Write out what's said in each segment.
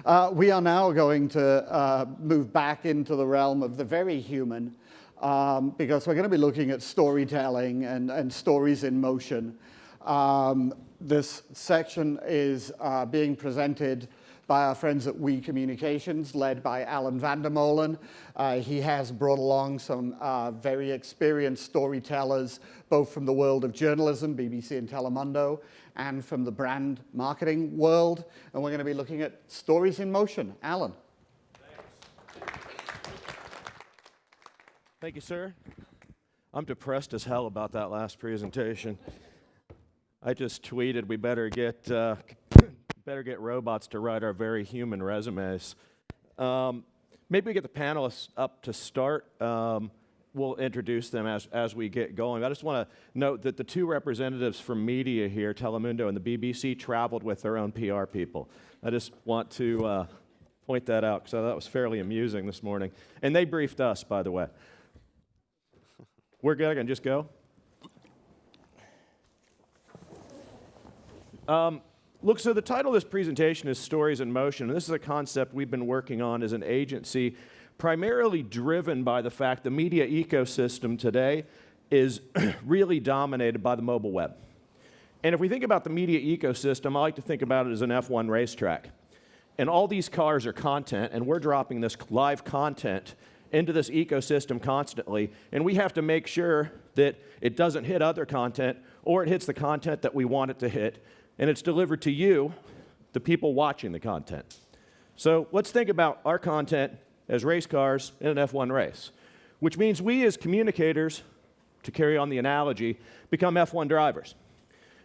We are now going to move back into the realm of the very human, because we're going to be looking at storytelling and stories in motion. This section is being presented by our friends at We Communications, led by VanderMolen. He has brought along some very experienced storytellers, both from the world of journalism, BBC and Telemundo, and from the brand marketing world. And we're going to be looking at stories in motion. Alan. Thanks. Thank you, sir. I'm depressed as hell about that last presentation. I just tweeted we better get robots to write our very human resumes. Maybe we get the panelists up to start. We'll introduce them as we get going. I just want to note that the two representatives from media here, Telemundo and the BBC, traveled with their own PR people. I just want to point that out because I thought it was fairly amusing this morning. And they briefed us, by the way. We're good, I can just go? Look, so the title of this presentation is Stories in Motion, and this is a concept we've been working on as an agency, primarily driven by the fact the media ecosystem today is really dominated by the mobile web. And if we think about the media ecosystem, I like to think about it as an F1 racetrack. And all these cars are content, and we're dropping this live content into this ecosystem constantly, and we have to make sure that it doesn't hit other content, or it hits the content that we want it to hit, and it's delivered to you, the people watching the content. So let's think about our content as race cars in an F1 race, which means we as communicators, to carry on the analogy, become F1 drivers.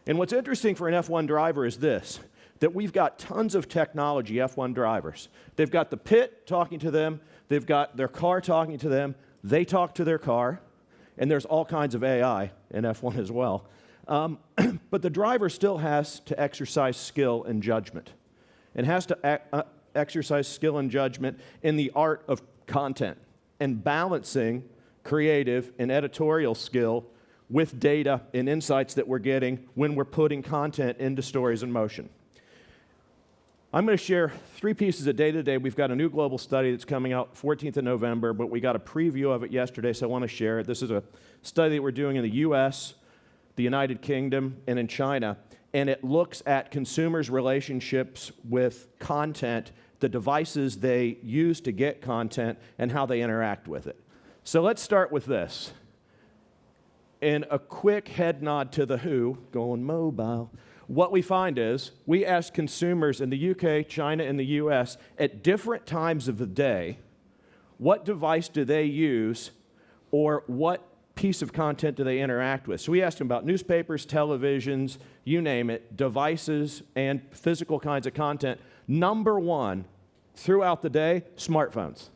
And what's interesting for an F1 driver is this, that we've got tons of technology, F1 drivers. They've got the pit talking to them, they've got their car talking to them, they talk to their car, and there's all kinds of AI in F1 as well. But the driver still has to exercise skill and judgment, and has to exercise skill and judgment in the art of content and balancing creative and editorial skill with data and insights that we're getting when we're putting content into stories in motion. I'm going to share 3 pieces of data today. We've got a new global study that's coming out 14th of November, but we got a preview of it yesterday, so I want to share it. This is a study that we're doing in the US, the United Kingdom, and in China, and it looks at consumers' relationships with content, the devices they use to get content, and how they interact with it. So let's start with this. In a quick head nod to the WHO, going mobile, what we find is we ask consumers in the UK, China, and the US at different times of the day, what device do they use, or what piece of content do they interact with? So we asked them about newspapers, televisions, you name it, devices, and physical kinds of content. Number one, throughout the day, smartphones.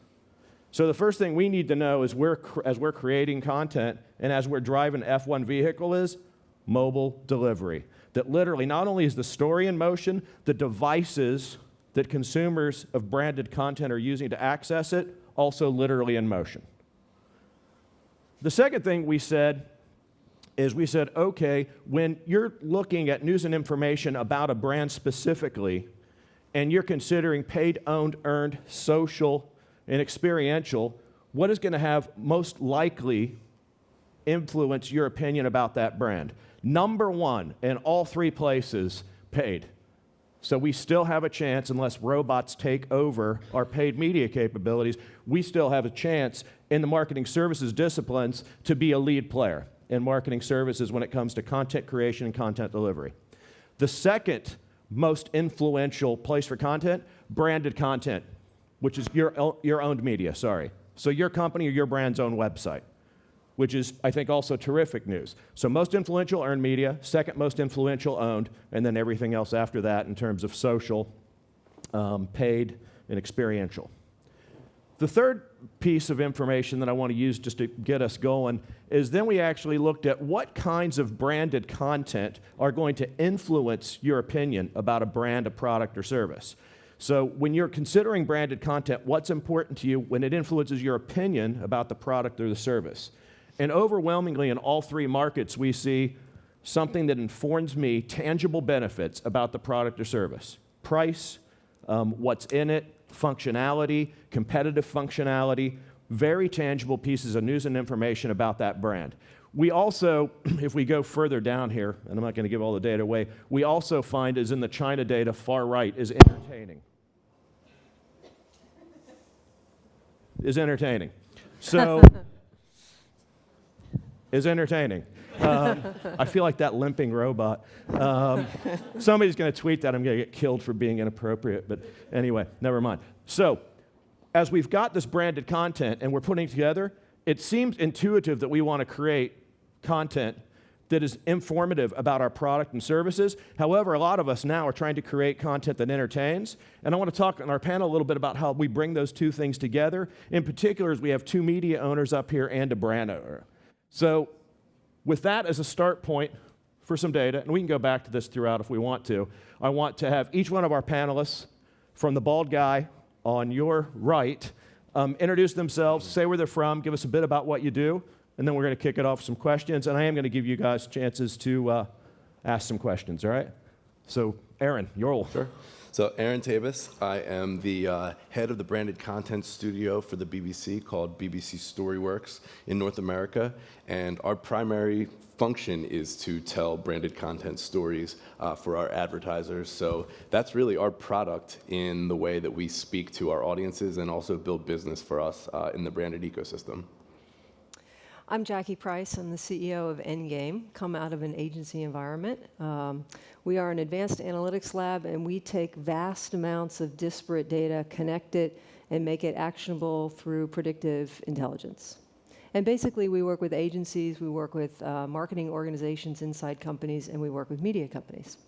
So the first thing we need to know is as we're creating content and as we're driving an F1 vehicle is mobile delivery. That literally not only is the story in motion, the devices that consumers of branded content are using to access it, also literally in motion. The second thing we said is okay, when you're looking at news and information about a brand specifically, and you're considering paid, owned, earned, social, and experiential, what is going to have most likely influence your opinion about that brand? Number one, in all 3 places, paid. So we still have a chance, unless robots take over our paid media capabilities, we still have a chance in the marketing services disciplines to be a lead player in marketing services when it comes to content creation and content delivery. The second most influential place for content, branded content, which is your owned media, sorry. So your company or your brand's own website, which is, I think, also terrific news. So most influential earned media, second most influential owned, and then everything else after that in terms of social, paid, and experiential. The third piece of information that I want to use just to get us going is then we actually looked at what kinds of branded content are going to influence your opinion about a brand, a product, or service. So when you're considering branded content, what's important to you when it influences your opinion about the product or the service? And overwhelmingly in all 3 markets, we see something that informs me tangible benefits about the product or service. Price, what's in it, functionality, competitive functionality, very tangible pieces of news and information about that brand. We also, if we go further down here, and I'm not going to give all the data away, we also find is in the China data, far right, is entertaining. Is entertaining. So, is entertaining. I feel like that limping robot. Somebody's going to tweet that I'm going to get killed for being inappropriate, but anyway, never mind. So, as we've got this branded content and we're putting together, it seems intuitive that we want to create content that is informative about our product and services. However, a lot of us now are trying to create content that entertains. And I want to talk on our panel a little bit about how we bring those two things together. In particular, as we have two media owners up here and a brand owner. So with that as a start point for some data, and we can go back to this throughout if we want to, I want to have each one of our panelists, from the bald guy on your right, introduce themselves, say where they're from, give us a bit about what you do, and then we're going to kick it off with some questions, and I am going to give you guys chances to ask some questions, all right? So, Aaron, your role. Sure. So, Aaron Tabas, I am the head of the branded content studio for the BBC called BBC Storyworks in North America, and our primary function is to tell branded content stories for our advertisers. So that's really our product in the way that we speak to our audiences and also build business for us in the branded ecosystem. I'm Jackie Price. I'm the CEO of Endgame, come out of an agency environment. We are an advanced analytics lab, and we take vast amounts of disparate data, connect it, and make it actionable through predictive intelligence. And basically, we work with agencies, we work with marketing organizations inside companies, and we work with media companies.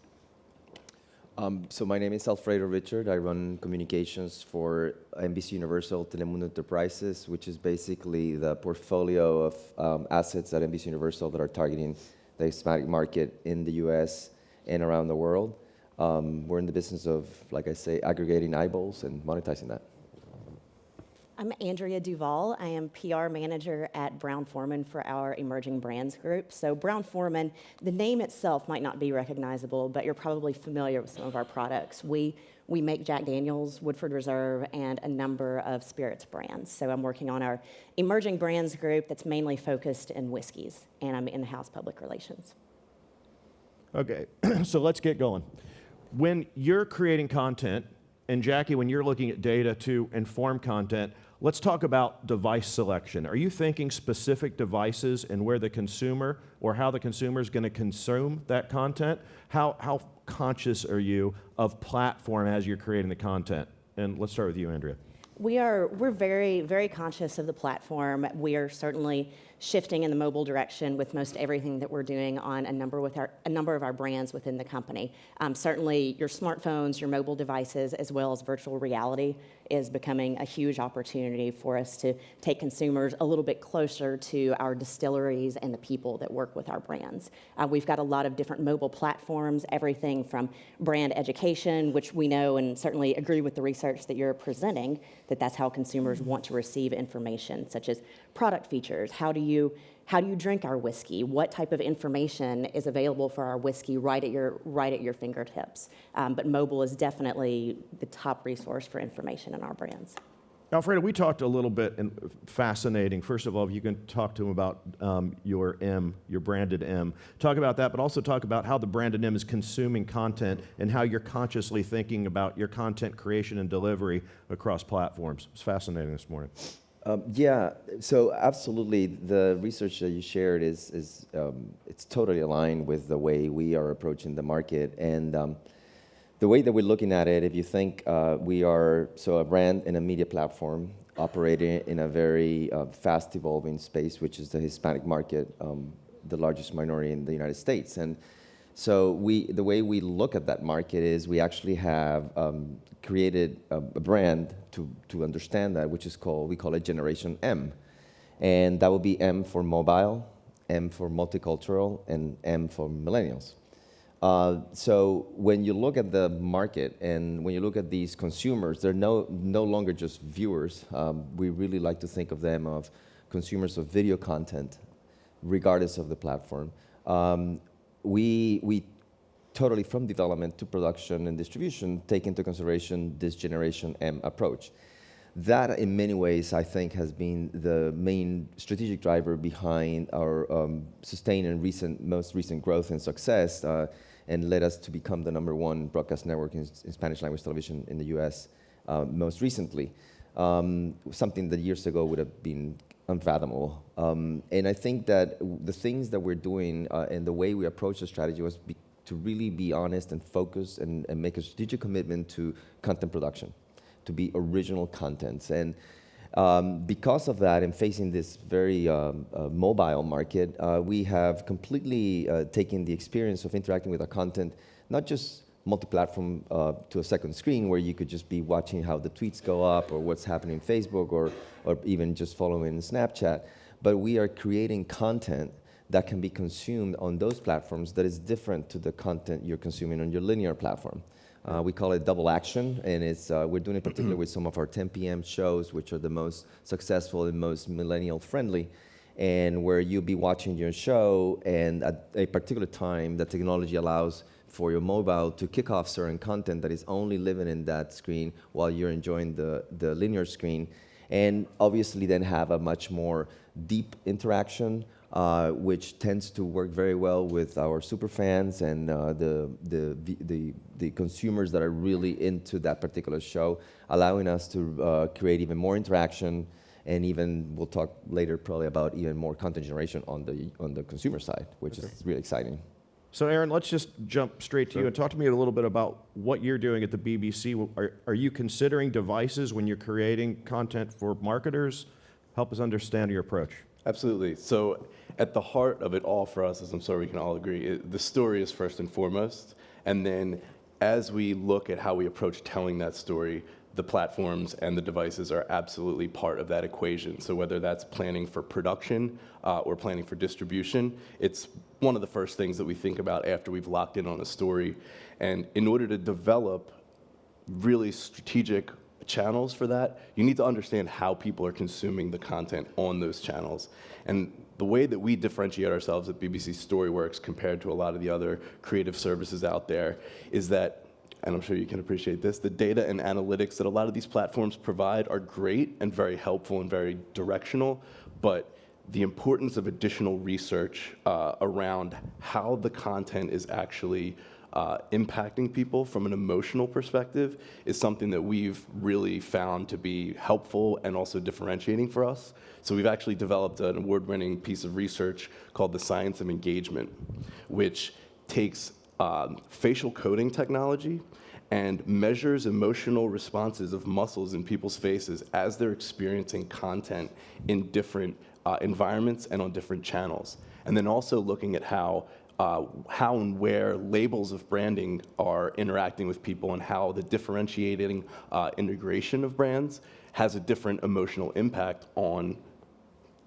So my name is Alfredo Richard. I run communications for NBC Universal Telemundo Enterprises, which is basically the portfolio of assets at NBC Universal that are targeting the Hispanic market in the US and around the world. We're in the business of, like I say, aggregating eyeballs and monetizing that. I'm Andrea Duvall. I am PR manager at Brown-Forman for our emerging brands group. So Brown-Forman, the name itself might not be recognizable, but you're probably familiar with some of our products. We make Jack Daniel's, Woodford Reserve, and a number of spirits brands. So I'm working on our emerging brands group that's mainly focused in whiskeys, and I'm in-house public relations. Okay, so let's get going. When you're creating content, and Jackie, when you're looking at data to inform content, let's talk about device selection. Are you thinking specific devices and where the consumer or how the consumer is going to consume that content? How conscious are you of platform as you're creating the content? And let's start with you, Andrea. We're very, very conscious of the platform. We are certainly shifting in the mobile direction with most everything that we're doing on a number of our brands within the company. Certainly your smartphones, your mobile devices, as well as virtual reality is becoming a huge opportunity for us to take consumers a little bit closer to our distilleries and the people that work with our brands. We've got a lot of different mobile platforms, everything from brand education, which we know and certainly agree with the research that you're presenting, that's how consumers want to receive information, such as product features. How do you drink our whiskey? What type of information is available for our whiskey right at your fingertips? But mobile is definitely the top resource for information in our brands. Alfredo, we talked a little bit, and fascinating. First of all, you can talk to him about your branded M. Talk about that, but also talk about how the branded M is consuming content and how you're consciously thinking about your content creation and delivery across platforms. It's fascinating this morning. Yeah, so absolutely, the research that you shared is it's totally aligned with the way we are approaching the market, and the way that we're looking at it. If you think we are a brand and a media platform operating in a very fast evolving space, which is the Hispanic market, the largest minority in the United States, and so the way we look at that market is we actually have created a brand to understand that, which is we call it Generation M. And that will be M for mobile, M for multicultural, and M for millennials. So when you look at the market and when you look at these consumers, they're no longer just viewers. We really like to think of them as consumers of video content, regardless of the platform. We totally from development to production and distribution, take into consideration this Generation M approach. That, in many ways, I think, has been the main strategic driver behind our sustained and most recent growth and success, and led us to become the #1 broadcast network in Spanish language television in the US most recently. Something that years ago would have been unfathomable. And I think that the things that we're doing and the way we approach the strategy was to really be honest and focus and make a strategic commitment to content production, to be original contents. And because of that, and facing this very mobile market, we have completely taken the experience of interacting with our content, not just multi-platform to a second screen where you could just be watching how the tweets go up or what's happening in Facebook or even just following Snapchat, but we are creating content that can be consumed on those platforms that is different to the content you're consuming on your linear platform. We call it double action, and it's we're doing it particularly with some of our 10 p.m. shows, which are the most successful and most millennial friendly, and where you'll be watching your show, and at a particular time, the technology allows for your mobile to kick off certain content that is only living in that screen while you're enjoying the linear screen, and obviously then have a much more deep interaction, which tends to work very well with our super fans and the consumers that are really into that particular show, allowing us to create even more interaction, and even we'll talk later probably about even more content generation on the consumer side, which is really exciting. So Aaron, let's just jump straight to you and talk to me a little bit about what you're doing at the BBC. Are you considering devices when you're creating content for marketers? Help us understand your approach. Absolutely. So at the heart of it all for us, as I'm sure we can all agree, the story is first and foremost. And then as we look at how we approach telling that story, the platforms and the devices are absolutely part of that equation. So whether that's planning for production or planning for distribution, it's one of the first things that we think about after we've locked in on a story. And in order to develop really strategic channels for that, you need to understand how people are consuming the content on those channels. And the way that we differentiate ourselves at BBC Storyworks compared to a lot of the other creative services out there is that, and I'm sure you can appreciate this, the data and analytics that a lot of these platforms provide are great and very helpful and very directional, but the importance of additional research around how the content is actually impacting people from an emotional perspective is something that we've really found to be helpful and also differentiating for us. So we've actually developed an award-winning piece of research called the Science of Engagement, which takes facial coding technology and measures emotional responses of muscles in people's faces as they're experiencing content in different environments and on different channels. And then also looking at how and where labels of branding are interacting with people and how the differentiating integration of brands has a different emotional impact on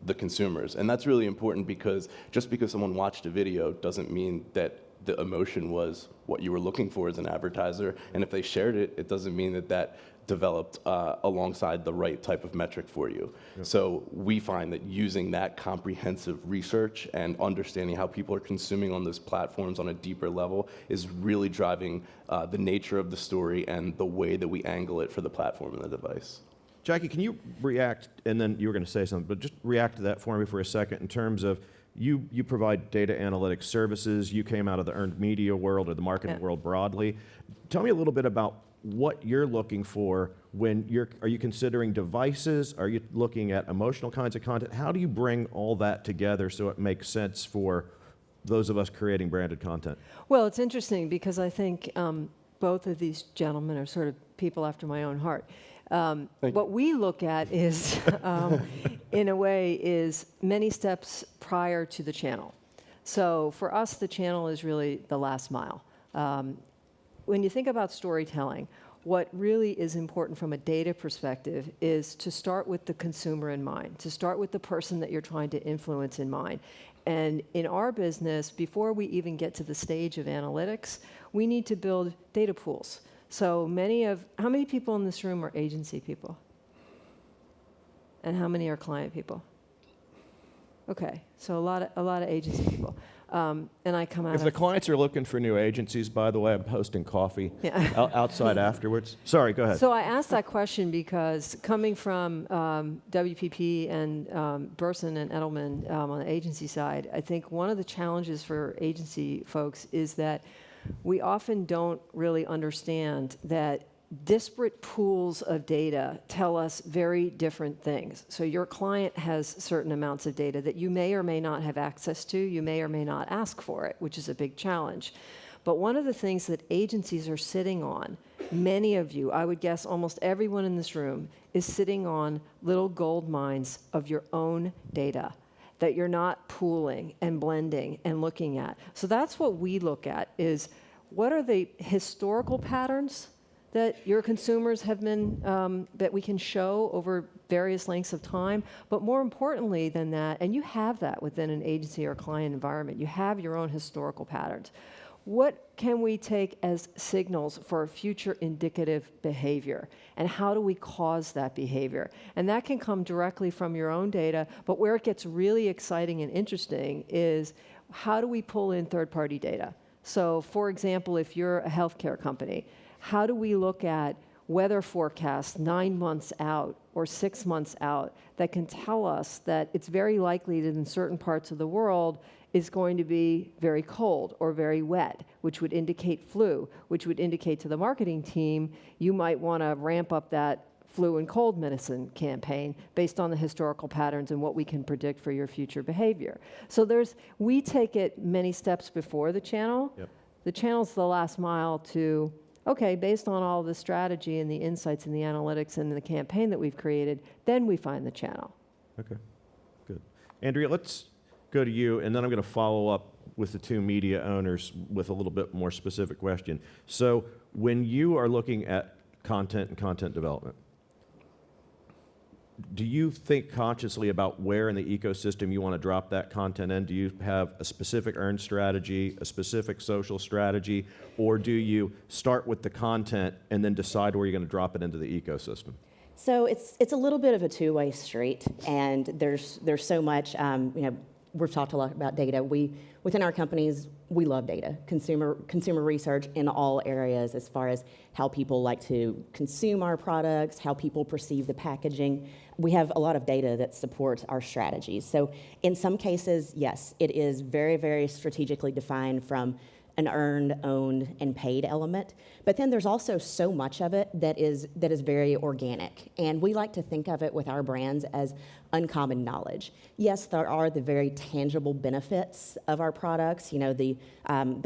the consumers. And that's really important because just because someone watched a video doesn't mean that the emotion was what you were looking for as an advertiser. And if they shared it, it doesn't mean that that developed alongside the right type of metric for you. Yep. So we find that using that comprehensive research and understanding how people are consuming on those platforms on a deeper level is really driving the nature of the story and the way that we angle it for the platform and the device. Jackie, can you react, and then you were going to say something, but just react to that for me for a second in terms of you provide data analytics services. You came out of the earned media world or the marketing world broadly. Tell me a little bit about what you're looking for when are you considering devices? Are you looking at emotional kinds of content? How do you bring all that together so it makes sense for those of us creating branded content? Well, it's interesting because I think both of these gentlemen are sort of people after my own heart. What we look at is, in a way, is many steps prior to the channel. So for us, the channel is really the last mile. When you think about storytelling, what really is important from a data perspective is to start with the consumer in mind, to start with the person that you're trying to influence in mind. And in our business, before we even get to the stage of analytics, we need to build data pools. So how many people in this room are agency people? And how many are client people? Okay, so a lot of agency people. And I come out If the clients are looking for new agencies, by the way, I'm hosting coffee outside afterwards. Sorry, go ahead. So I asked that question because coming from WPP and Burson and Edelman on the agency side, I think one of the challenges for agency folks is that we often don't really understand that disparate pools of data tell us very different things. So your client has certain amounts of data that you may or may not have access to, you may or may not ask for it, which is a big challenge. But one of the things that agencies are sitting on, many of you, I would guess almost everyone in this room, is sitting on little gold mines of your own data that you're not pooling and blending and looking at. So that's what we look at, is what are the historical patterns that your consumers have been, that we can show over various lengths of time. But more importantly than that, and you have that within an agency or client environment, you have your own historical patterns. What can we take as signals for future indicative behavior? And how do we cause that behavior? And that can come directly from your own data, but where it gets really exciting and interesting is how do we pull in third-party data? So for example, if you're a healthcare company, how do we look at weather forecasts 9 months out or 6 months out that can tell us that it's very likely that in certain parts of the world is going to be very cold or very wet, which would indicate flu, which would indicate to the marketing team you might want to ramp up that flu and cold medicine campaign based on the historical patterns and what we can predict for your future behavior. So we take it many steps before the channel. Yep. The channel's the last mile to, okay, based on all the strategy and the insights and the analytics and the campaign that we've created, then we find the channel. Okay, good. Andrea, let's go to you, and then I'm going to follow up with the two media owners with a little bit more specific question. So when you are looking at content and content development, do you think consciously about where in the ecosystem you want to drop that content in? Do you have a specific earned strategy, a specific social strategy, or do you start with the content and then decide where you're going to drop it into the ecosystem? So it's a little bit of a two-way street, and there's so much. We've talked a lot about data. Within our companies, we love data, consumer research in all areas, as far as how people like to consume our products, how people perceive the packaging. We have a lot of data that supports our strategies. So in some cases, yes, it is very, very strategically defined from an earned, owned, and paid element. But then there's also so much of it that is very organic. And we like to think of it with our brands as uncommon knowledge. Yes, there are the very tangible benefits of our products, the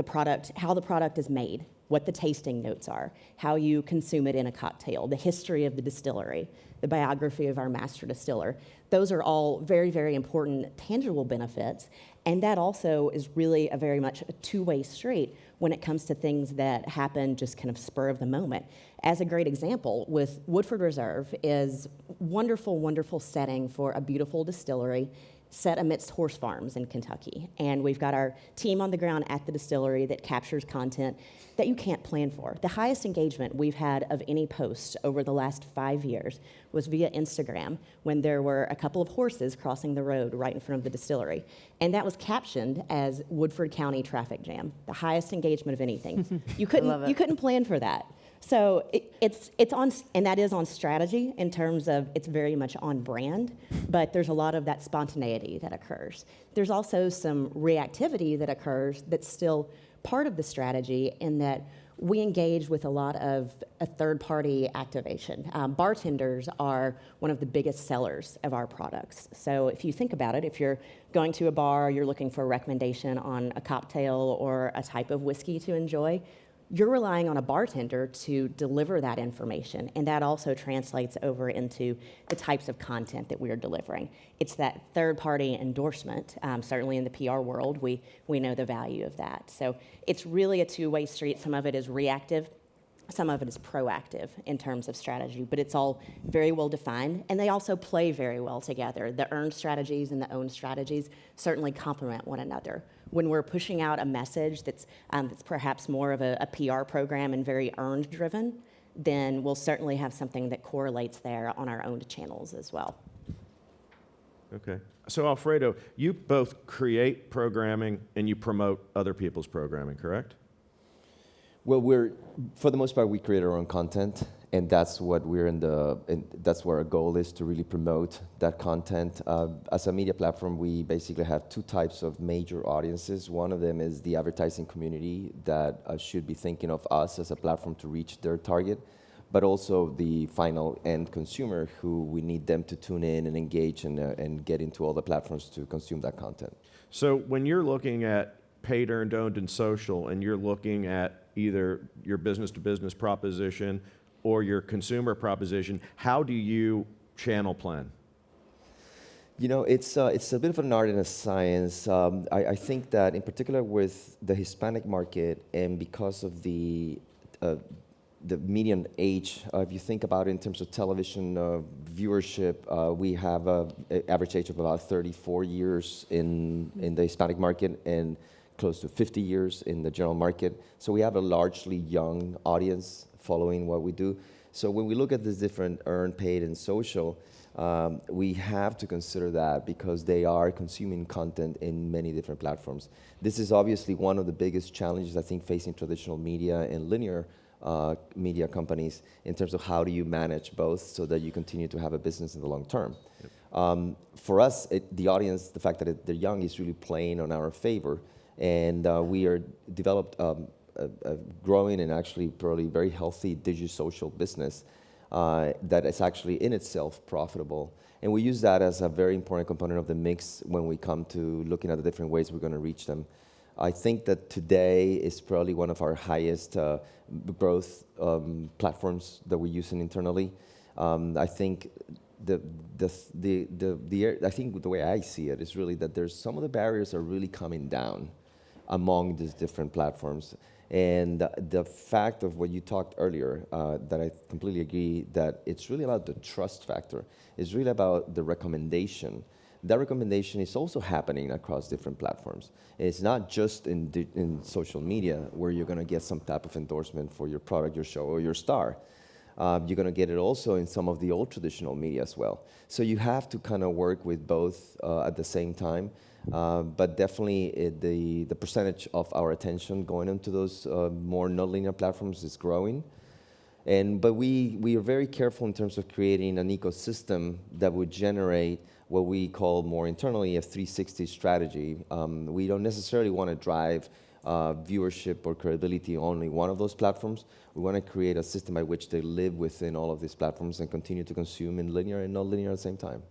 product, how the product is made, what the tasting notes are, how you consume it in a cocktail, the history of the distillery, the biography of our master distiller. Those are all very, very important tangible benefits. And that also is really a very much a two-way street when it comes to things that happen just kind of spur of the moment. As a great example, with Woodford Reserve is wonderful, wonderful setting for a beautiful distillery set amidst horse farms in Kentucky. And we've got our team on the ground at the distillery that captures content that you can't plan for. The highest engagement we've had of any post over the last 5 years was via Instagram, when there were a couple of horses crossing the road right in front of the distillery. And that was captioned as Woodford County traffic jam, the highest engagement of anything. You couldn't plan for that. So it's on, and that is on strategy in terms of it's very much on brand, but there's a lot of that spontaneity that occurs. There's also some reactivity that occurs that's still part of the strategy, in that we engage with a lot of a third-party activation. Bartenders are one of the biggest sellers of our products. So if you think about it, if you're going to a bar, you're looking for a recommendation on a cocktail or a type of whiskey to enjoy, you're relying on a bartender to deliver that information, and that also translates over into the types of content that we are delivering. It's that third-party endorsement. Certainly in the PR world, we know the value of that. So it's really a two-way street. Some of it is reactive, some of it is proactive in terms of strategy, but it's all very well defined, and they also play very well together. The earned strategies and the owned strategies certainly complement one another. When we're pushing out a message that's perhaps more of a PR program and very earned driven, then we'll certainly have something that correlates there on our owned channels as well. Okay. So Alfredo, you both create programming and you promote other people's programming, correct? Well, for the most part, we create our own content, and that's what that's where our goal is, to really promote that content. As a media platform, we basically have two types of major audiences. One of them is the advertising community that should be thinking of us as a platform to reach their target, but also the final end consumer, who we need them to tune in and engage and get into all the platforms to consume that content. So when you're looking at paid, earned, owned, and social, and you're looking at either your business-to-business proposition or your consumer proposition, how do you channel plan? You know, it's a bit of an art and a science. I think that in particular with the Hispanic market, and because of the median age, if you think about it in terms of television viewership, we have an average age of about 34 years in the Hispanic market, and close to 50 years in the general market. So we have a largely young audience following what we do. So when we look at these different earned, paid, and social, we have to consider that, because they are consuming content in many different platforms. This is obviously one of the biggest challenges, I think, facing traditional media and linear media companies, in terms of how do you manage both so that you continue to have a business in the long term. Yep. For us, the audience, the fact that they're young, is really playing on our favor. And we are developed a growing and actually probably very healthy digital social business that is actually in itself profitable. And we use that as a very important component of the mix when we come to looking at the different ways we're going to reach them. I think that today is probably one of our highest growth platforms that we're using internally. I think I think the way I see it is really that there's some of the barriers are really coming down among these different platforms. And the fact of what you talked earlier, that I completely agree, that it's really about the trust factor. It's really about the recommendation. That recommendation is also happening across different platforms. And it's not just in social media where you're going to get some type of endorsement for your product, your show, or your star. You're going to get it also in some of the old traditional media as well. So you have to kind of work with both at the same time. But definitely the percentage of our attention going into those more nonlinear platforms is growing. But we are very careful in terms of creating an ecosystem that would generate what we call more internally a 360 strategy. We don't necessarily want to drive viewership or credibility on only one of those platforms. We want to create a system by which they live within all of these platforms and continue to consume in linear and non-linear at the same time.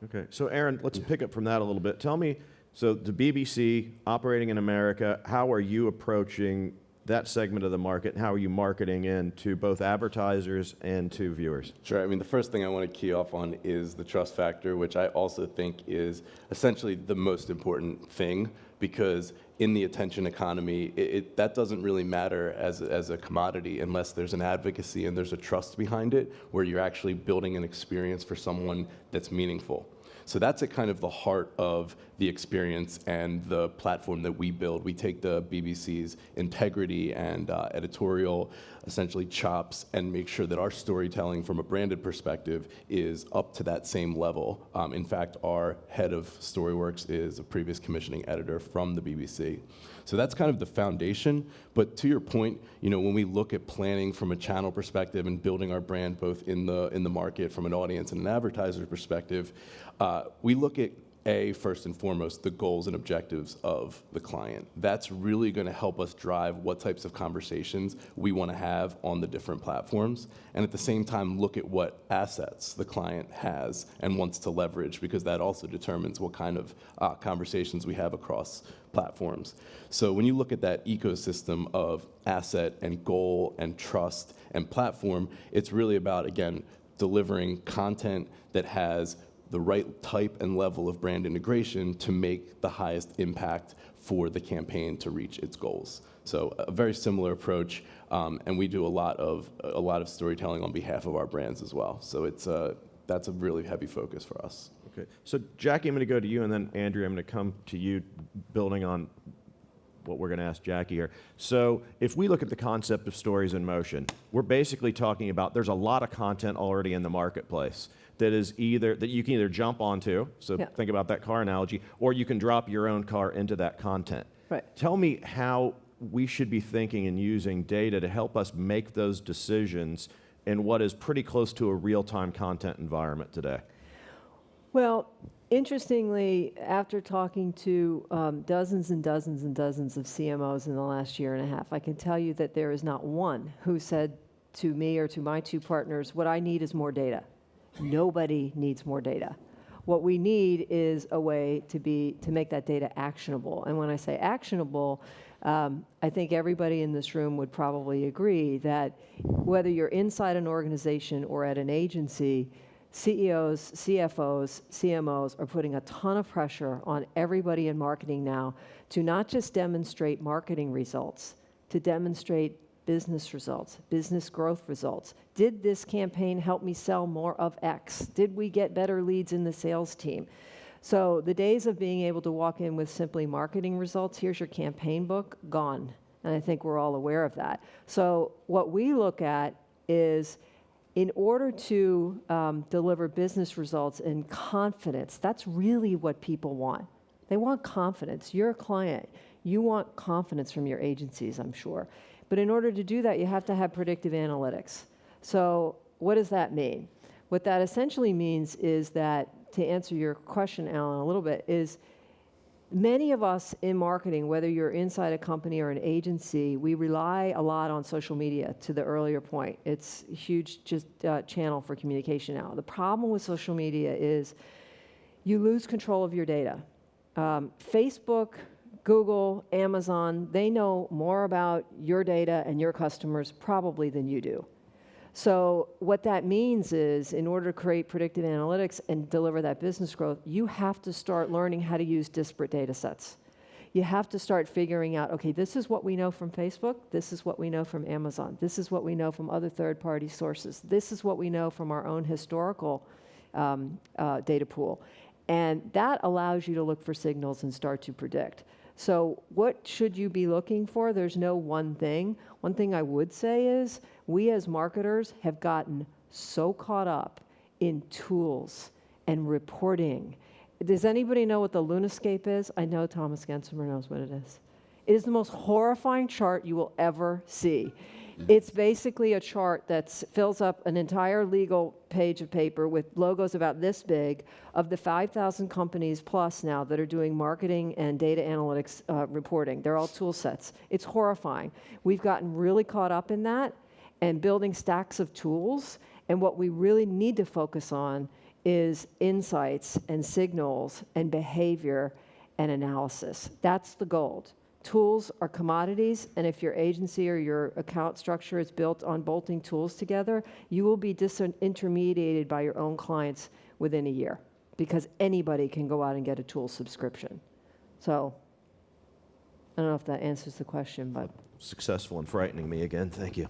Okay, so Aaron, let's pick up from that a little bit. Tell me, so the BBC operating in America, how are you approaching that segment of the market, and how are you marketing in to both advertisers and to viewers? Sure. I mean, the first thing I want to key off on is the trust factor, which I also think is essentially the most important thing, because in the attention economy, that doesn't really matter as a commodity unless there's an advocacy and there's a trust behind it, where you're actually building an experience for someone that's meaningful. So that's at kind of the heart of the experience and the platform that we build. We take the BBC's integrity and editorial, essentially chops, and make sure that our storytelling from a branded perspective is up to that same level. In fact, our head of StoryWorks is a previous commissioning editor from the BBC. So that's kind of the foundation. But to your point, when we look at planning from a channel perspective and building our brand both in the market from an audience and an advertiser perspective, we look at first and foremost, the goals and objectives of the client. That's really going to help us drive what types of conversations we want to have on the different platforms, and at the same time look at what assets the client has and wants to leverage, because that also determines what kind of conversations we have across platforms. So when you look at that ecosystem of asset and goal and trust and platform, it's really about, again, delivering content that has the right type and level of brand integration to make the highest impact for the campaign to reach its goals. So a very similar approach, and we do a lot of storytelling on behalf of our brands as well. So that's a really heavy focus for us. Okay, so Jackie, I'm going to go to you, and then Andrea, I'm going to come to you, building on what we're going to ask Jackie here. So if we look at the concept of stories in motion, we're basically talking about there's a lot of content already in the marketplace that you can either jump onto, so Yeah. think about that car analogy, or you can drop your own car into that content. Right. Tell me how we should be thinking and using data to help us make those decisions in what is pretty close to a real-time content environment today. Well, interestingly, after talking to dozens and dozens and dozens of CMOs in the last year and a half, I can tell you that there is not one who said to me or to my two partners, what I need is more data. Nobody needs more data. What we need is a way to make that data actionable. And when I say actionable, I think everybody in this room would probably agree that whether you're inside an organization or at an agency, CEOs, CFOs, CMOs are putting a ton of pressure on everybody in marketing now to not just demonstrate marketing results, to demonstrate business results, business growth results. Did this campaign help me sell more of X? Did we get better leads in the sales team? So the days of being able to walk in with simply marketing results, here's your campaign book, gone. And I think we're all aware of that. So what we look at is, in order to deliver business results and confidence, that's really what people want. They want confidence. You're a client. You want confidence from your agencies, I'm sure. But in order to do that, you have to have predictive analytics. So what does that mean? What that essentially means is that, to answer your question, Alan, a little bit, is many of us in marketing, whether you're inside a company or an agency, we rely a lot on social media, to the earlier point. It's a huge channel for communication now. The problem with social media is you lose control of your data. Facebook, Google, Amazon, they know more about your data and your customers probably than you do. So what that means is, in order to create predictive analytics and deliver that business growth, you have to start learning how to use disparate data sets. You have to start figuring out, okay, this is what we know from Facebook, this is what we know from Amazon, this is what we know from other third-party sources, this is what we know from our own historical data pool. And that allows you to look for signals and start to predict. So what should you be looking for? There's no one thing. One thing I would say is, we as marketers have gotten so caught up in tools and reporting. Does anybody know what the Lunascape is? I know Thomas Gensimer knows what it is. It is the most horrifying chart you will ever see. It's basically a chart that fills up an entire legal page of paper with logos about this big of the 5,000 companies plus now that are doing marketing and data analytics reporting. They're all tool sets. It's horrifying. We've gotten really caught up in that and building stacks of tools. And what we really need to focus on is insights and signals and behavior and analysis. That's the gold. Tools are commodities, and if your agency or your account structure is built on bolting tools together, you will be disintermediated by your own clients within a year, because anybody can go out and get a tool subscription. So I don't know if that answers the question, but Successful in frightening me again, thank you.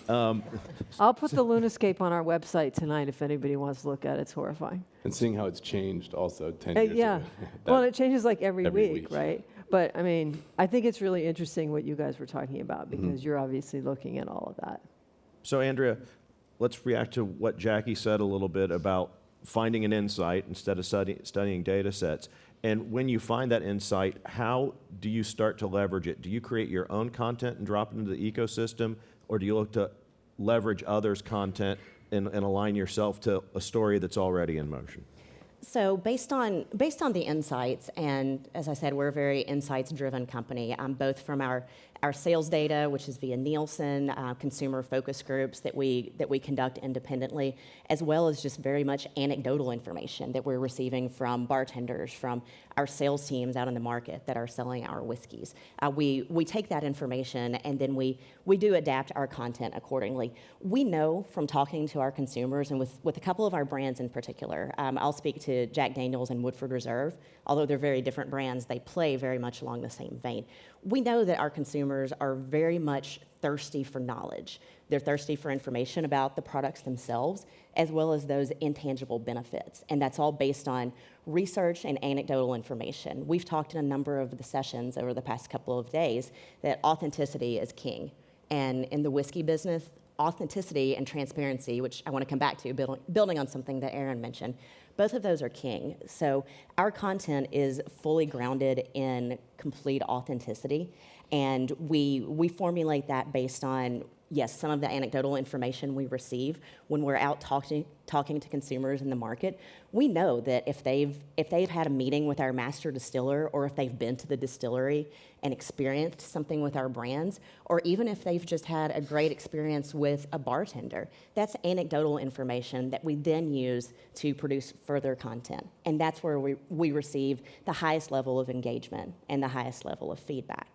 I'll put the Lunascape on our website tonight if anybody wants to look at it. It's horrifying. And seeing how it's changed also 10 years Yeah. ago. Well, it changes like every every week, week. right? But I mean, I think it's really interesting what you guys were talking about, because you're obviously looking at all of that. So Andrea, let's react to what Jackie said a little bit about finding an insight instead of studying data sets. And when you find that insight, how do you start to leverage it? Do you create your own content and drop it into the ecosystem, or do you look to leverage others' content and align yourself to a story that's already in motion? So based on the insights, and as I said, we're a very insights-driven company, both from our sales data, which is via Nielsen, consumer focus groups that we conduct independently, as well as just very much anecdotal information that we're receiving from bartenders, from our sales teams out in the market that are selling our whiskeys. We take that information and then we do adapt our content accordingly. We know from talking to our consumers, and with a couple of our brands in particular, I'll speak to Jack Daniel's and Woodford Reserve. Although they're very different brands, they play very much along the same vein. we know that our consumers are very much thirsty for knowledge. They're thirsty for information about the products themselves, as well as those intangible benefits. And that's all based on research and anecdotal information. We've talked in a number of the sessions over the past couple of days that authenticity is king. And in the whiskey business, authenticity and transparency, which I want to come back to, building on something that Aaron mentioned, both of those are king. So our content is fully grounded in complete authenticity, and we formulate that based on, yes, some of the anecdotal information we receive when we're out talking to consumers in the market. We know that if they've had a meeting with our master distiller, or if they've been to the distillery and experienced something with our brands, or even if they've just had a great experience with a bartender, that's anecdotal information that we then use to produce further content. And that's where we receive the highest level of engagement and the highest level of feedback.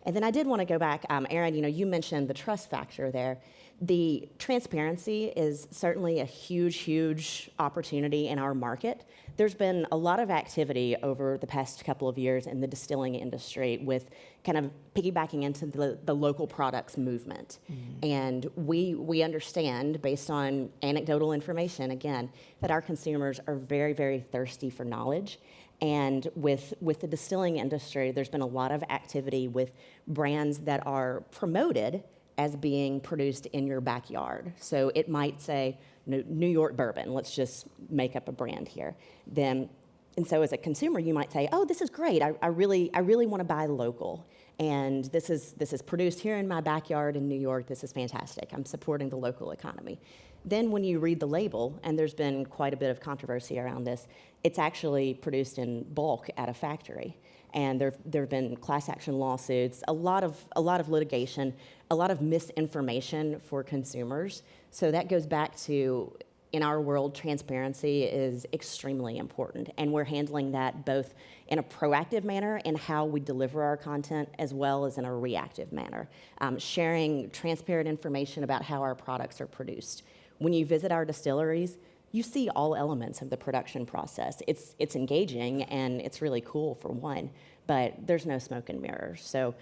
And then I did want to go back, Aaron, you mentioned the trust factor there. The transparency is certainly a huge, huge opportunity in our market. There's been a lot of activity over the past couple of years in the distilling industry with kind of piggybacking into the local products movement. Mm-hmm. And we understand, based on anecdotal information, again, that our consumers are very, very thirsty for knowledge. And with the distilling industry, there's been a lot of activity with brands that are promoted as being produced in your backyard. So it might say New York bourbon. Let's just make up a brand here. And so as a consumer, you might say, "Oh, this is great. I really want to buy local. And this is produced here in my backyard in New York. This is fantastic. I'm supporting the local economy." Then when you read the label, and there's been quite a bit of controversy around this, it's actually produced in bulk at a factory. And there have been class action lawsuits, a lot of litigation, a lot of misinformation for consumers. So that goes back to, in our world, transparency is extremely important. And we're handling that both in a proactive manner in how we deliver our content, as well as in a reactive manner, sharing transparent information about how our products are produced. When you visit our distilleries, you see all elements of the production process. It's engaging, and it's really cool for one, but there's no smoke and mirrors. So,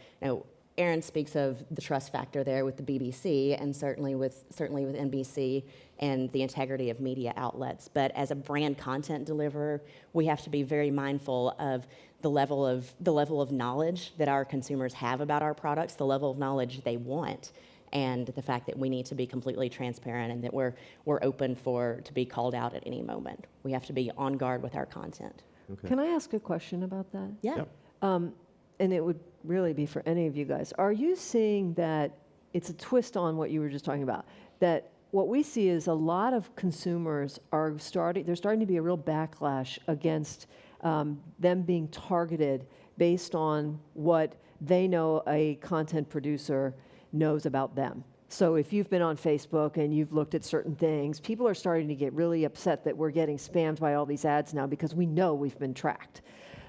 Aaron speaks of the trust factor there with the BBC, and certainly with NBC and the integrity of media outlets. But as a brand content deliverer, we have to be very mindful of the level of knowledge that our consumers have about our products, the level of knowledge they want, and the fact that we need to be completely transparent and that we're open to be called out at any moment. We have to be on guard with our content. Okay. Can I ask a question about that? Yeah. Yep. And it would really be for any of you guys. Are you seeing that it's a twist on what you were just talking about? That what we see is a lot of consumers there's starting to be a real backlash against them being targeted based on what they know a content producer knows about them. So if you've been on Facebook and you've looked at certain things, people are starting to get really upset that we're getting spammed by all these ads now because we know we've been tracked.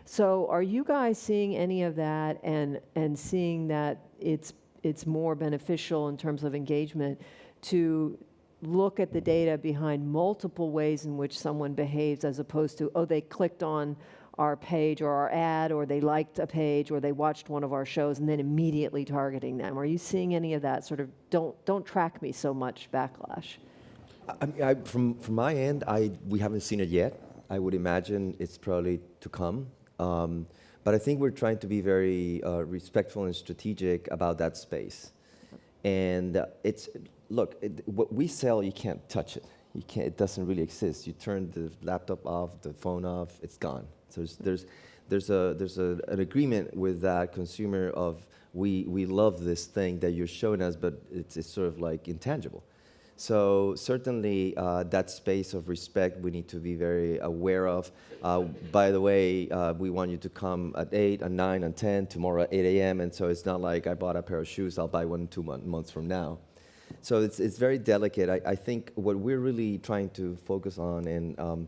So are you guys seeing any of that and seeing that it's more beneficial in terms of engagement to look at the data behind multiple ways in which someone behaves, as opposed to, oh, they clicked on our page or our ad, or they liked a page, or they watched one of our shows, and then immediately targeting them? Are you seeing any of that sort of don't track me so much backlash? From my end, we haven't seen it yet. I would imagine it's probably to come. But I think we're trying to be very respectful and strategic about that space. And what we sell, you can't touch it. You can't. It doesn't really exist. You turn the laptop off, the phone off, it's gone. So there's an agreement with that consumer of we love this thing that you're showing us, but it's sort of like intangible. So certainly that space of respect we need to be very aware of. By the way, we want you to come at 8, at 9, and 10, tomorrow at 8 a.m. And so it's not like I bought a pair of shoes, I'll buy one 2 months from now. So it's very delicate. I think what we're really trying to focus on, and a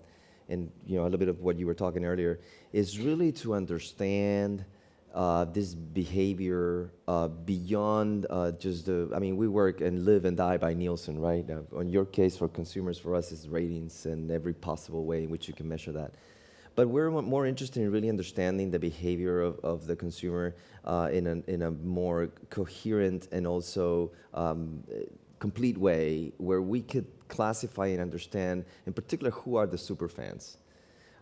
little bit of what you were talking earlier, is really to understand this behavior beyond just we work and live and die by Nielsen, right? On your case, for consumers, for us, it's ratings and every possible way in which you can measure that. But we're more interested in really understanding the behavior of the consumer in a more coherent and also complete way, where we could classify and understand, in particular, who are the super fans.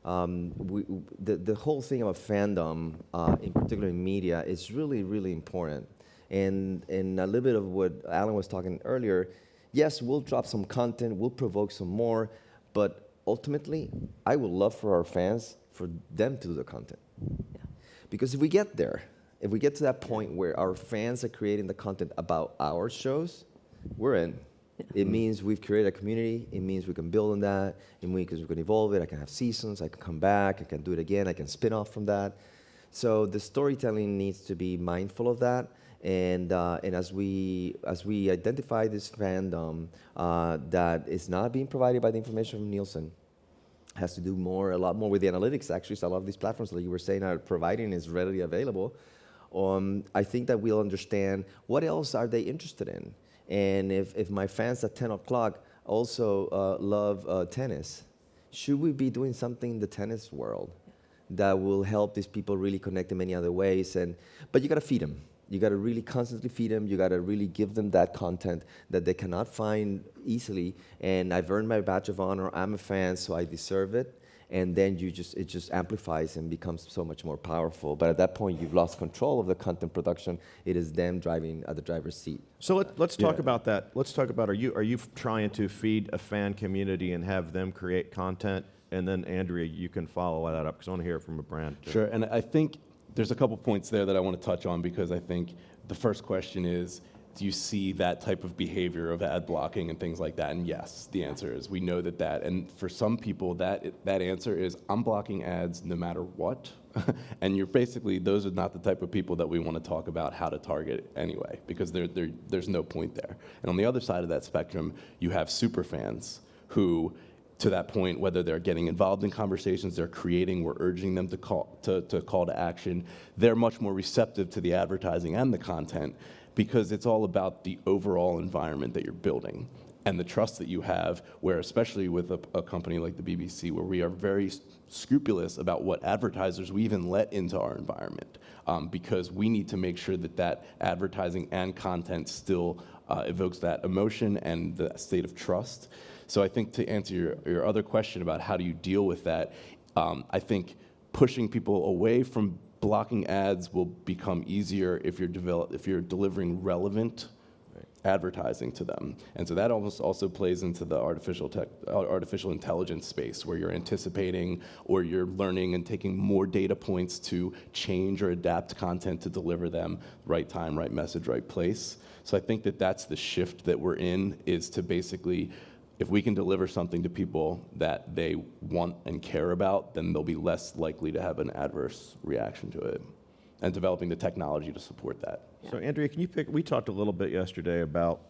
The whole thing about fandom, in particular in media, is really, really important. And a little bit of what Alan was talking earlier, yes, we'll drop some content, we'll provoke some more, but ultimately, I would love for our fans, for them to do the content. Yeah. Because if we get there, if we get to that point where our fans are creating the content about our shows, we're in. It means we've created a community. It means we can build on that. It means we can evolve it. I can have seasons. I can come back. I can do it again. I can spin off from that. So the storytelling needs to be mindful of that. And as we identify this fandom that is not being provided by the information from Nielsen, has to do a lot more with the analytics. Actually, so a lot of these platforms that you were saying are providing is readily available. I think that we'll understand what else are they interested in. And if my fans at 10 o'clock also love tennis, should we be doing something in the tennis world that will help these people really connect in many other ways? But you got to feed them. You got to really constantly feed them. You got to really give them that content that they cannot find easily. And I've earned my badge of honor. I'm a fan, so I deserve it. And then it just amplifies and becomes so much more powerful. But at that point, you've lost control of the content production. It is them driving at the driver's seat. So let's talk about that. Let's talk about, are you trying to feed a fan community and have them create content? And then, Andrea, you can follow that up, because I want to hear it from a brand, too. Sure, and I think there's a couple points there that I want to touch on, because I think the first question is, do you see that type of behavior of ad blocking and things like that? And yes, the answer is we know that. And for some people, that answer is, I'm blocking ads no matter what. And you're basically, those are not the type of people that we want to talk about how to target anyway, because there's no point there. And on the other side of that spectrum, you have super fans who, to that point, whether they're getting involved in conversations, they're creating, we're urging them to call to action, they're much more receptive to the advertising and the content, because it's all about the overall environment that you're building and the trust that you have, where especially with a company like the BBC, where we are very scrupulous about what advertisers we even let into our environment, because we need to make sure that advertising and content still evokes that emotion and the state of trust. So I think to answer your other question about how do you deal with that, I think pushing people away from blocking ads will become easier if you're delivering relevant advertising to them. And so that almost also plays into the artificial intelligence space, where you're anticipating or you're learning and taking more data points to change or adapt content to deliver them right time, right message, right place. So I think that's the shift that we're in, is to basically, if we can deliver something to people that they want and care about, then they'll be less likely to have an adverse reaction to it, and developing the technology to support that. So, Andrea, can you we talked a little bit yesterday about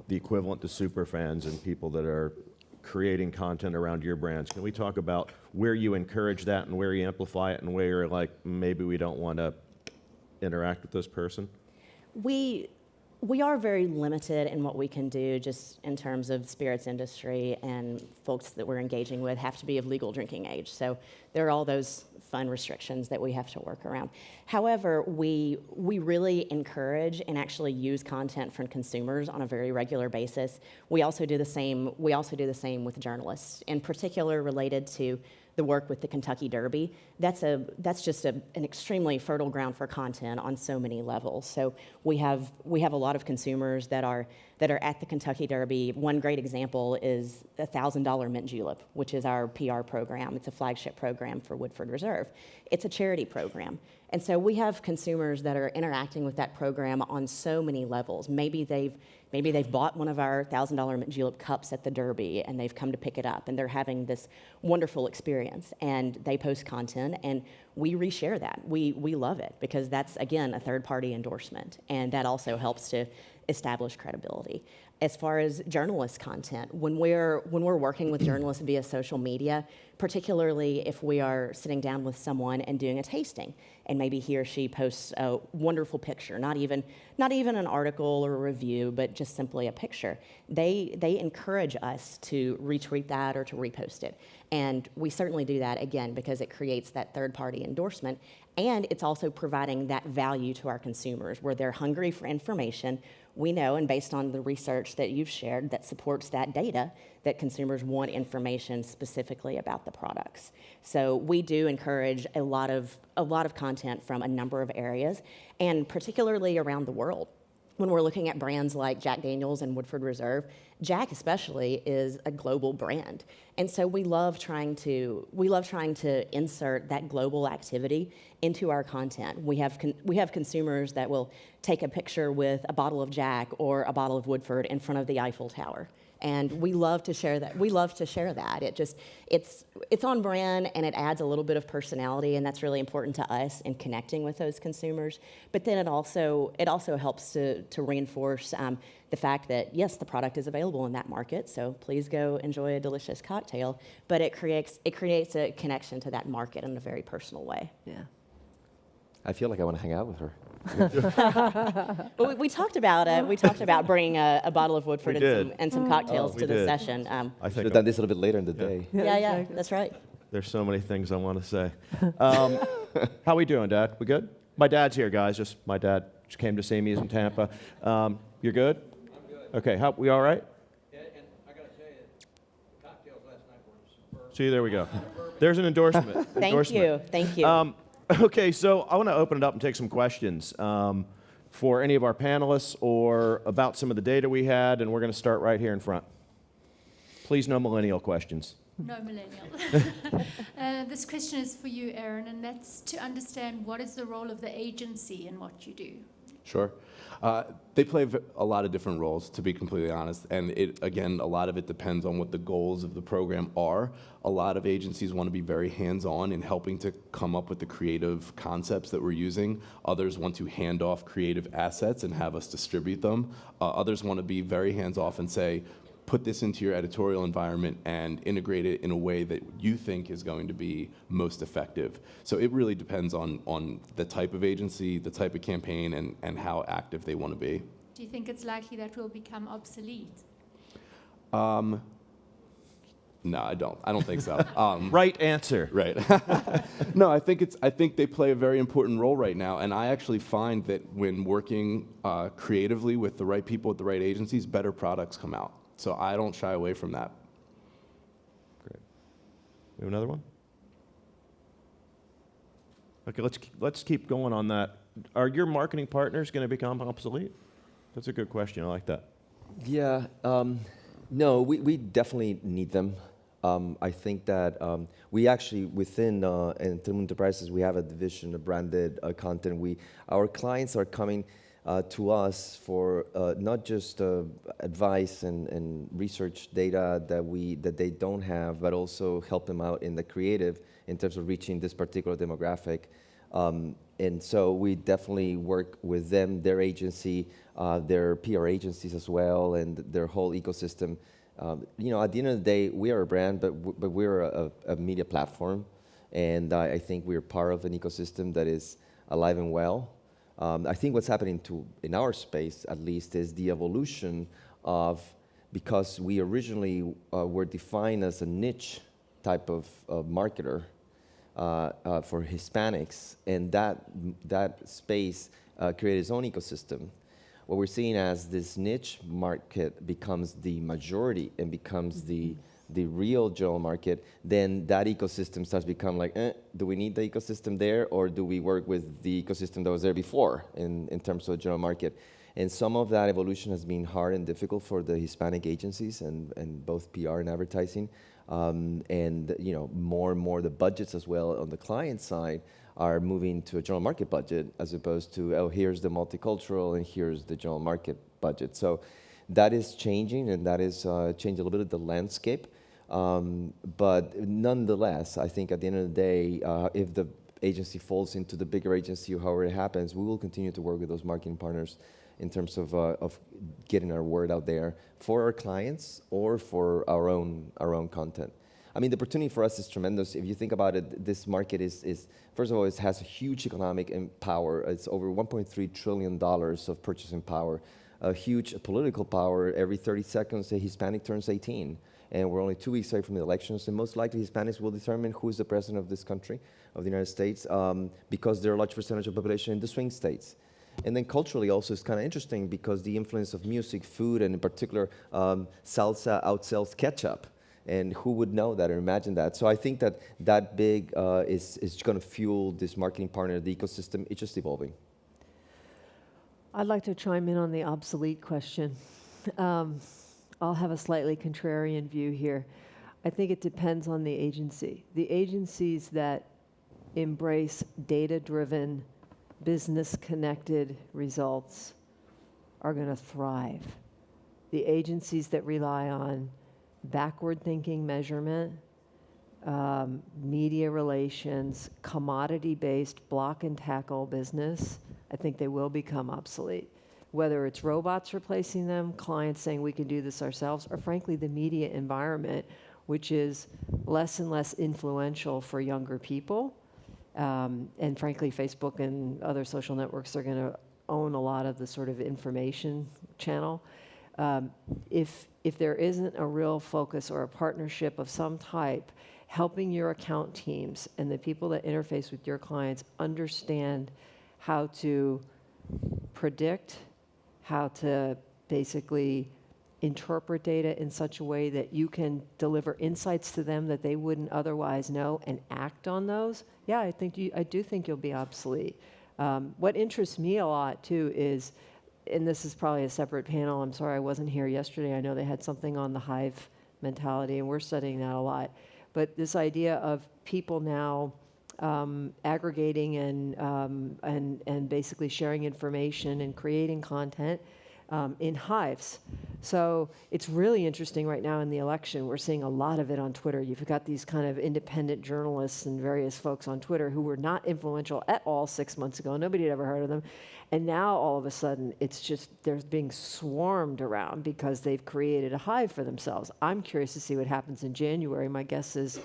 the equivalent to super fans and people that are creating content around your brands. Can we talk about where you encourage that and where you amplify it and where you're like, maybe we don't want to interact with this person? We are very limited in what we can do, just in terms of spirits industry, and folks that we're engaging with have to be of legal drinking age. So there are all those fun restrictions that we have to work around. However, we really encourage and actually use content from consumers on a very regular basis. We also do the same with journalists, in particular related to the work with the Kentucky Derby. That's just an extremely fertile ground for content on so many levels. So we have a lot of consumers that are at the Kentucky Derby. One great example is the $1,000 Mint Julep, which is our PR program. It's a flagship program for Woodford Reserve. It's a charity program. And so we have consumers that are interacting with that program on so many levels. Maybe they've bought one of our $1,000 Mint Julep cups at the Derby, and they've come to pick it up, and they're having this wonderful experience, and they post content, and we reshare that. We love it, because that's, again, a third-party endorsement, and that also helps to establish credibility. As far as journalist content, when we're working with journalists via social media, particularly if we are sitting down with someone and doing a tasting, and maybe he or she posts a wonderful picture, not even an article or a review, but just simply a picture, they encourage us to retweet that or to repost it. And we certainly do that, again, because it creates that third-party endorsement, and it's also providing that value to our consumers, where they're hungry for information. We know, and based on the research that you've shared that supports that data, that consumers want information specifically about the products. So we do encourage a lot of content from a number of areas, and particularly around the world. When we're looking at brands like Jack Daniel's and Woodford Reserve, Jack especially is a global brand. And so we love trying to insert that global activity into our content. We have consumers that will take a picture with a bottle of Jack or a bottle of Woodford in front of the Eiffel Tower. And we love to share that. It's on brand, and it adds a little bit of personality, and that's really important to us in connecting with those consumers. But then it also helps to reinforce the fact that, yes, the product is available in that market, so please go enjoy a delicious cocktail. But it creates a connection to that market in a very personal way. Yeah. I feel like I want to hang out with her. Well, we talked about bringing a bottle of Woodford We did. and some cocktails we to the did. session. I Should think have done this a little bit later in the day. Yeah, exactly. that's right. there's so many things I want to say. How we doing, Dad? We good? My dad's here, guys. Just my dad just came to see me. He's in Tampa. You're good? I'm good. Okay. We all right? Yeah, and I got to tell you, the cocktails last night were superb. See, there we go. There's an endorsement. Thank you. Okay, so I want to open it up and take some questions for any of our panelists or about some of the data we had, and we're going to start right here in front. Please, no millennial questions. No millennial. This question is for you, Aaron, and that's to understand what is the role of the agency in what you do. Sure. They play a lot of different roles, to be completely honest, and again, a lot of it depends on what the goals of the program are. A lot of agencies want to be very hands-on in helping to come up with the creative concepts that we're using. Others want to hand off creative assets and have us distribute them. Others want to be very hands-off and say, put this into your editorial environment and integrate it in a way that you think is going to be most effective. So it really depends on the type of agency, the type of campaign, and how active they want to be. Do you think it's likely that will become obsolete? No, I don't. I don't think so. Right answer. Right. No, I think they play a very important role right now, and I actually find that when working creatively with the right people at the right agencies, better products come out. So I don't shy away from that. Great. We have another one? Okay, let's keep going on that. Are your marketing partners going to become obsolete? That's a good question. I like that. Yeah, no, we definitely need them. I think that we actually, within Enterprises, we have a division of branded content. Our clients are coming to us for not just advice and research data that they don't have, but also help them out in the creative in terms of reaching this particular demographic. And so we definitely work with them, their agency, their PR agencies as well, and their whole ecosystem. At the end of the day, we are a brand, but we're a media platform, and I think we're part of an ecosystem that is alive and well. I think what's happening in our space, at least, is the evolution of, because we originally were defined as a niche type of marketer for Hispanics, and that space created its own ecosystem. What we're seeing as this niche market becomes the majority and becomes the real general market, then that ecosystem starts to become like, do we need the ecosystem there, or do we work with the ecosystem that was there before in terms of the general market? And some of that evolution has been hard and difficult for the Hispanic agencies and both PR and advertising. And more and more the budgets as well on the client side are moving to a general market budget as opposed to, here's the multicultural and here's the general market budget. So that is changing, and that is changing a little bit of the landscape. But nonetheless, I think at the end of the day, if the agency falls into the bigger agency or however it happens, we will continue to work with those marketing partners in terms of getting our word out there for our clients or for our own content. I mean, the opportunity for us is tremendous. If you think about it, this market is first of all, it has a huge economic power. It's over $1.3 trillion of purchasing power, a huge political power. Every 30 seconds, a Hispanic turns 18. And we're only 2 weeks away from the elections, and most likely Hispanics will determine who is the president of this country, of the United States, because they're a large percentage of the population in the swing states. And then culturally also it's kind of interesting because the influence of music, food, and in particular salsa outsells ketchup. And who would know that or imagine that? So I think that big is going to fuel this marketing partner, the ecosystem. It's just evolving. I'd like to chime in on the obsolete question. I'll have a slightly contrarian view here. I think it depends on the agency. The agencies that embrace data-driven, business-connected results are going to thrive. The agencies that rely on backward-thinking measurement, media relations, commodity-based block-and-tackle business, I think they will become obsolete. Whether it's robots replacing them, clients saying we can do this ourselves, or frankly the media environment, which is less and less influential for younger people. And frankly, Facebook and other social networks are going to own a lot of the sort of information channel. If there isn't a real focus or a partnership of some type, helping your account teams and the people that interface with your clients understand how to predict, how to basically interpret data in such a way that you can deliver insights to them that they wouldn't otherwise know and act on those, yeah, I do think you'll be obsolete. What interests me a lot too is, and this is probably a separate panel, I'm sorry I wasn't here yesterday, I know they had something on the hive mentality and we're studying that a lot, but this idea of people now aggregating and basically sharing information and creating content in hives. So it's really interesting right now in the election. We're seeing a lot of it on Twitter. You've got these kind of independent journalists and various folks on Twitter who were not influential at all 6 months ago. Nobody had ever heard of them. And now all of a sudden it's just they're being swarmed around because they've created a hive for themselves. I'm curious to see what happens in January. My guess is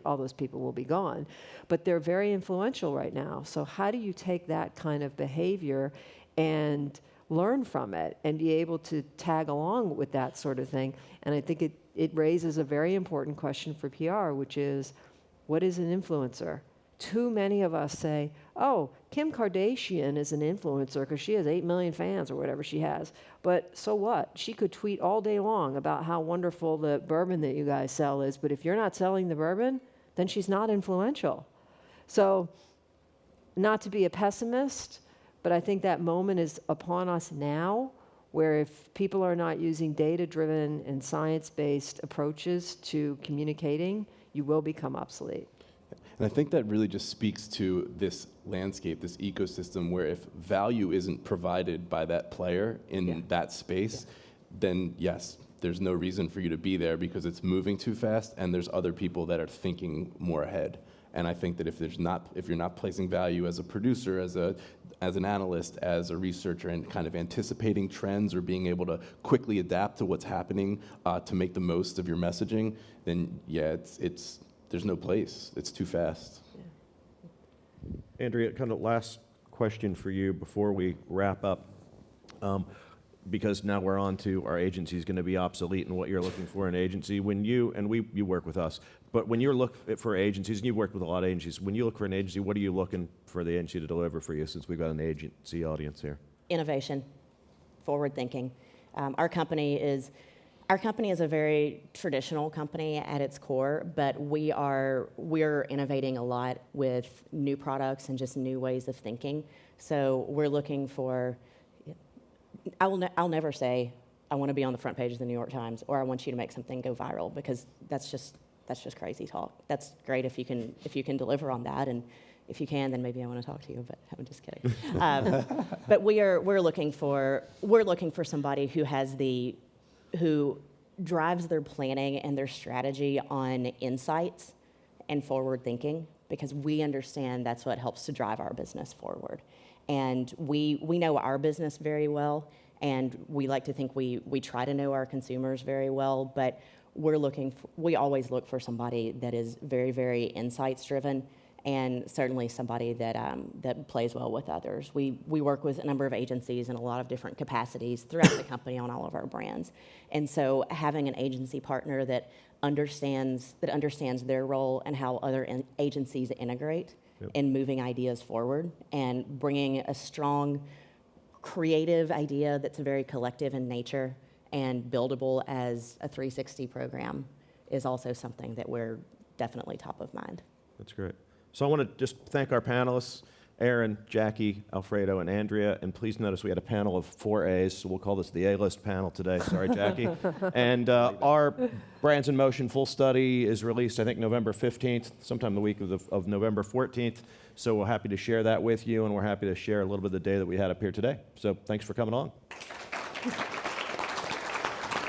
all those people will be gone. But they're very influential right now. So how do you take that kind of behavior and learn from it and be able to tag along with that sort of thing? And I think it raises a very important question for PR, which is, what is an influencer? Too many of us say, oh, Kim Kardashian is an influencer because she has 8 million fans or whatever she has. But so what? She could tweet all day long about how wonderful the bourbon that you guys sell is, but if you're not selling the bourbon, then she's not influential. So not to be a pessimist, but I think that moment is upon us now, where if people are not using data-driven and science-based approaches to communicating, you will become obsolete. And I think that really just speaks to this landscape, this ecosystem, where if value isn't provided by that player in that space, then yes, there's no reason for you to be there because it's moving too fast and there's other people that are thinking more ahead. And I think that if you're not placing value as a producer, as an analyst, as a researcher, and kind of anticipating trends or being able to quickly adapt to what's happening to make the most of your messaging, then yeah, there's no place. It's too fast. Yeah. Andrea, kind of last question for you before we wrap up, because now we're on to our agency is going to be obsolete and what you're looking for in an agency. When you work with us, but when you look for agencies, and you've worked with a lot of agencies, when you look for an agency, what are you looking for the agency to deliver for you, since we've got an agency audience here? Innovation, forward thinking. Our company is a very traditional company at its core, but we're innovating a lot with new products and just new ways of thinking. So we're looking for. I'll never say I want to be on the front page of the New York Times or I want you to make something go viral, because that's just crazy talk. That's great if you can deliver on that, and if you can, then maybe I want to talk to you. But I'm just kidding. But we're looking for somebody who drives their planning and their strategy on insights and forward thinking, because we understand that's what helps to drive our business forward. And we know our business very well, and we like to think we try to know our consumers very well, but we always look for somebody that is very, very insights driven, and certainly somebody that plays well with others. We work with a number of agencies in a lot of different capacities throughout the company on all of our brands. And so having an agency partner that understands their role and how other agencies integrate in moving ideas forward and bringing a strong creative idea that's very collective in nature and buildable as a 360 program is also something that we're definitely top of mind. That's great. So I want to just thank our panelists, Aaron, Jackie, Alfredo, and Andrea. And please notice we had a panel of 4 A's, so we'll call this the A-list panel today. Sorry, Jackie. And our Brands in Motion full study is released, I think, November 15th, sometime the week of November 14th. So we're happy to share that with you, and we're happy to share a little bit of the data that we had up here today. So thanks for coming on.